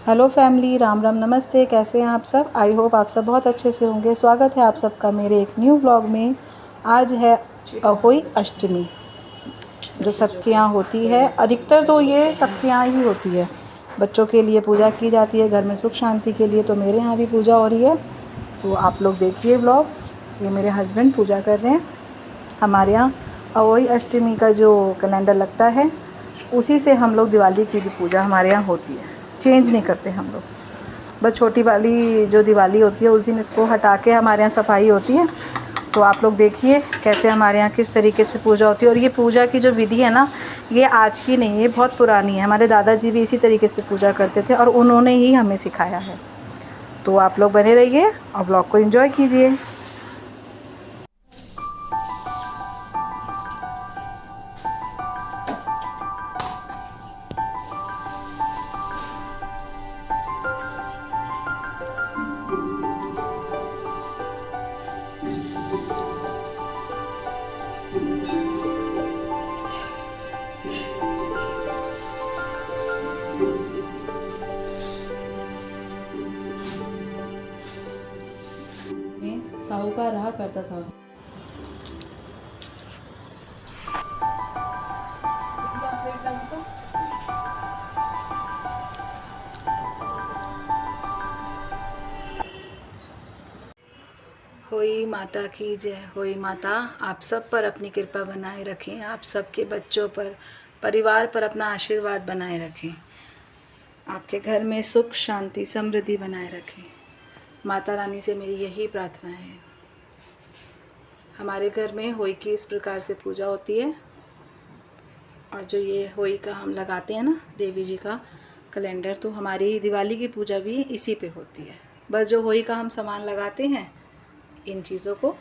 Hello family, Ram Ram, नमस्ते। कैसे हैं आप सब? आई होप आप सब बहुत अच्छे से होंगे। स्वागत है आप सबका मेरे एक न्यू व्लॉग में। आज है अहोई अष्टमी, जो सबके यहाँ होती है। अधिकतर तो ये सबके यहाँ ही होती है। बच्चों के लिए पूजा की जाती है, घर में सुख शांति के लिए। तो मेरे यहाँ भी पूजा हो रही है, तो आप लोग देखिए व्लॉग। ये मेरे हस्बैंड पूजा कर रहे हैं। हमारे यहाँ अहोई अष्टमी का जो कैलेंडर लगता है, उसी से हम लोग दिवाली की भी पूजा हमारे यहाँ होती है। चेंज नहीं करते हम लोग। बस छोटी वाली जो दिवाली होती है उस दिन इसको हटा के हमारे यहाँ सफाई होती है। तो आप लोग देखिए कैसे हमारे यहाँ किस तरीके से पूजा होती है। और ये पूजा की जो विधि है ना, ये आज की नहीं है, बहुत पुरानी है। हमारे दादाजी भी इसी तरीके से पूजा करते थे और उन्होंने ही हमें सिखाया है। तो आप लोग बने रहिए और व्लॉग को एंजॉय कीजिए। साहूकार रहा करता था। होई माता की जय। होई माता आप सब पर अपनी कृपा बनाए रखें, आप सबके बच्चों पर, परिवार पर अपना आशीर्वाद बनाए रखें, आपके घर में सुख शांति समृद्धि बनाए रखें। माता रानी से मेरी यही प्रार्थना है। हमारे घर में होई की इस प्रकार से पूजा होती है। और जो ये होई का हम लगाते हैं ना, देवी जी का कैलेंडर, तो हमारी दिवाली की पूजा भी इसी पे होती है। बस जो होई का हम सामान लगाते हैं, इन चीज़ों को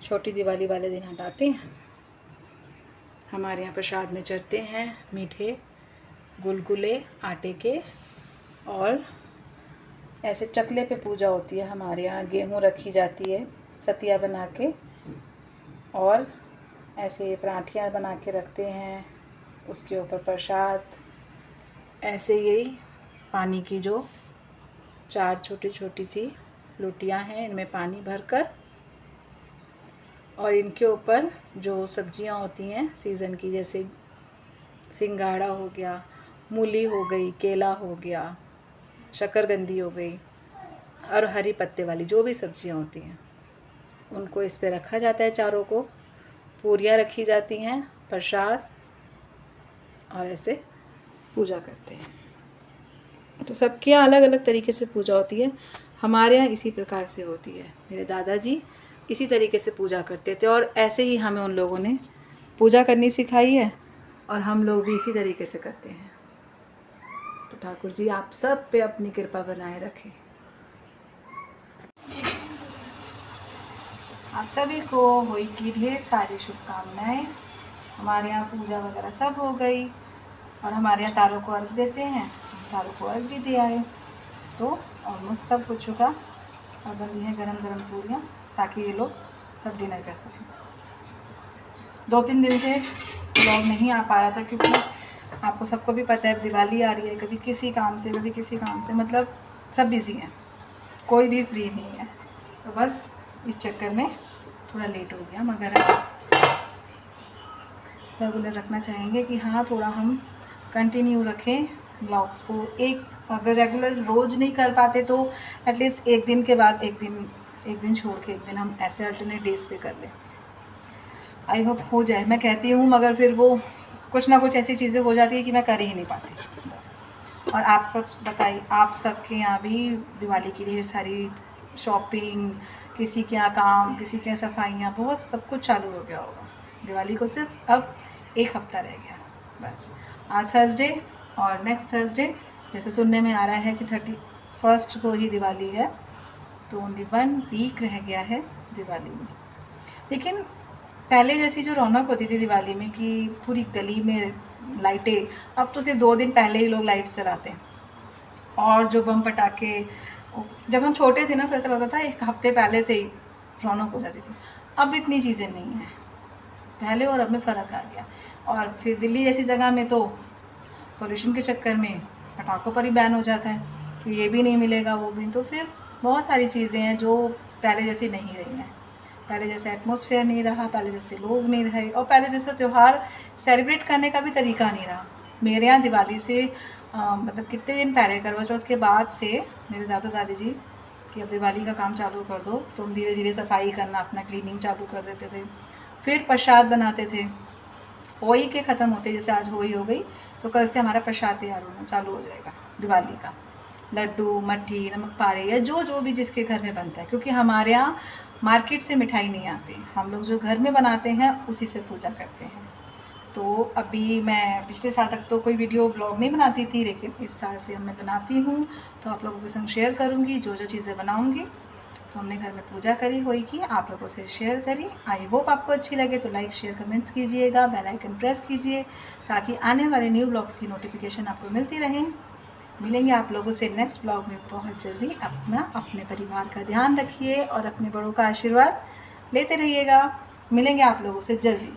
छोटी दिवाली वाले दिन हटाते हैं। हमारे यहाँ प्रसाद में चढ़ते हैं मीठे गुलगुले आटे के, और ऐसे चकले पे पूजा होती है। हमारे यहाँ गेहूँ रखी जाती है सतिया बना के, और ऐसे पराठियाँ बना के रखते हैं, उसके ऊपर प्रसाद। ऐसे यही पानी की जो 4 छोटी छोटी सी लोटियाँ हैं, इनमें पानी भरकर, और इनके ऊपर जो सब्जियां होती हैं सीज़न की, जैसे सिंगाड़ा हो गया, मूली हो गई, केला हो गया, शकरकंदी हो गई, और हरी पत्ते वाली जो भी सब्जियां होती हैं, उनको इस पे रखा जाता है। चारों को पूरियाँ रखी जाती हैं, प्रसाद, और ऐसे पूजा करते हैं। तो सबके यहाँ अलग अलग तरीके से पूजा होती है। हमारे यहाँ इसी प्रकार से होती है। मेरे दादाजी इसी तरीके से पूजा करते थे, और ऐसे ही हमें उन लोगों ने पूजा करनी सिखाई है, और हम लोग भी इसी तरीके से करते हैं। तो ठाकुर जी आप सब पे अपनी कृपा बनाए रखें। आप सभी को होली की ढेर सारी शुभकामनाएं। हमारे यहाँ पूजा वगैरह सब हो गई, और हमारे यहाँ तारों को अर्घ देते हैं। तारों को अर्घ भी दिया है, तो ऑलमोस्ट सब कुछ होगा। और बनी है गरम गरम पूरियाँ, ताकि ये लोग सब डिनर कर सकें। 2-3 दिन से व्लॉग नहीं आ पाया था, क्योंकि आपको सबको भी पता है दिवाली आ रही है। कभी किसी काम से, कभी किसी काम से, मतलब सब बिज़ी हैं, कोई भी फ्री नहीं है। तो बस इस चक्कर में थोड़ा लेट हो गया। मगर रेगुलर रखना चाहेंगे कि हाँ, थोड़ा हम कंटिन्यू रखें ब्लॉग्स को। अगर रेगुलर रोज़ नहीं कर पाते तो एटलीस्ट एक दिन के बाद एक दिन छोड़ के एक दिन हम ऐसे अल्टरनेट डेज पे कर लें। आई होप हो जाए। मैं कहती हूँ, मगर फिर वो कुछ ना कुछ ऐसी चीज़ें हो जाती है कि मैं कर ही नहीं पाती बस। और आप सब बताइए, आप सबके यहाँ भी दिवाली की ढेर सारी शॉपिंग, किसी के यहाँ काम, किसी के यहाँ सफाइयाँ, बहुत सब कुछ चालू हो गया होगा। दिवाली को सिर्फ अब 1 हफ्ता रह गया बस। आज थर्सडे, और नेक्स्ट थर्सडे जैसे सुनने में आ रहा है कि 31 को ही दिवाली है। तो ओनली 1 वीक रह गया है दिवाली में। लेकिन पहले जैसी जो रौनक होती थी दिवाली में कि पूरी गली में लाइटें, अब तो सिर्फ 2 दिन पहले ही लोग लाइट्स चलाते हैं। और जो बम पटाखे, जब हम छोटे थे ना, तो ऐसा लगता था 1 हफ्ते पहले से ही रौनक हो जाती थी। अब इतनी चीज़ें नहीं हैं, पहले और अब में फ़र्क आ गया। और फिर दिल्ली जैसी जगह में तो पोल्यूशन के चक्कर में पटाखों पर ही बैन हो जाता है। कि ये भी नहीं मिलेगा, वो भी। तो फिर बहुत सारी चीज़ें हैं जो पहले जैसी नहीं रही हैं। पहले जैसे एटमॉस्फेयर नहीं रहा, पहले जैसे लोग नहीं रहे, और पहले जैसा त्यौहार सेलिब्रेट करने का भी तरीका नहीं रहा। मेरे यहाँ दिवाली से मतलब कितने दिन पहले, करवा चौथ के बाद से मेरे दादा दादी जी कि अब दिवाली का काम चालू कर दो, तो हम धीरे धीरे सफाई करना, अपना क्लीनिंग चालू कर देते थे। फिर प्रसाद बनाते थे। होली के ख़त्म होते, जैसे आज होली हो गई तो कल से हमारा प्रसाद तैयार होना चालू हो जाएगा दिवाली का। लड्डू, मट्ठी, नमक पारे या जो भी जिसके घर में बनता है, क्योंकि हमारे यहाँ मार्केट से मिठाई नहीं आती, हम लोग जो घर में बनाते हैं उसी से पूजा करते हैं। तो अभी मैं पिछले साल तक तो कोई वीडियो ब्लॉग नहीं बनाती थी, लेकिन इस साल से मैं बनाती हूँ, तो आप लोगों के संग शेयर करूँगी जो चीज़ें बनाऊँगी। तो हमने घर में पूजा करी हुई की, आप लोगों से शेयर करी। आई होप आपको अच्छी लगे तो लाइक शेयर कमेंट्स कीजिएगा, बेल आइकन प्रेस कीजिए ताकि आने वाले न्यू ब्लॉग्स की नोटिफिकेशन आपको मिलती रहे। मिलेंगे आप लोगों से नेक्स्ट ब्लॉग में बहुत जल्दी। अपने परिवार का ध्यान रखिए और अपने बड़ों का आशीर्वाद लेते रहिएगा। मिलेंगे आप लोगों से जल्दी।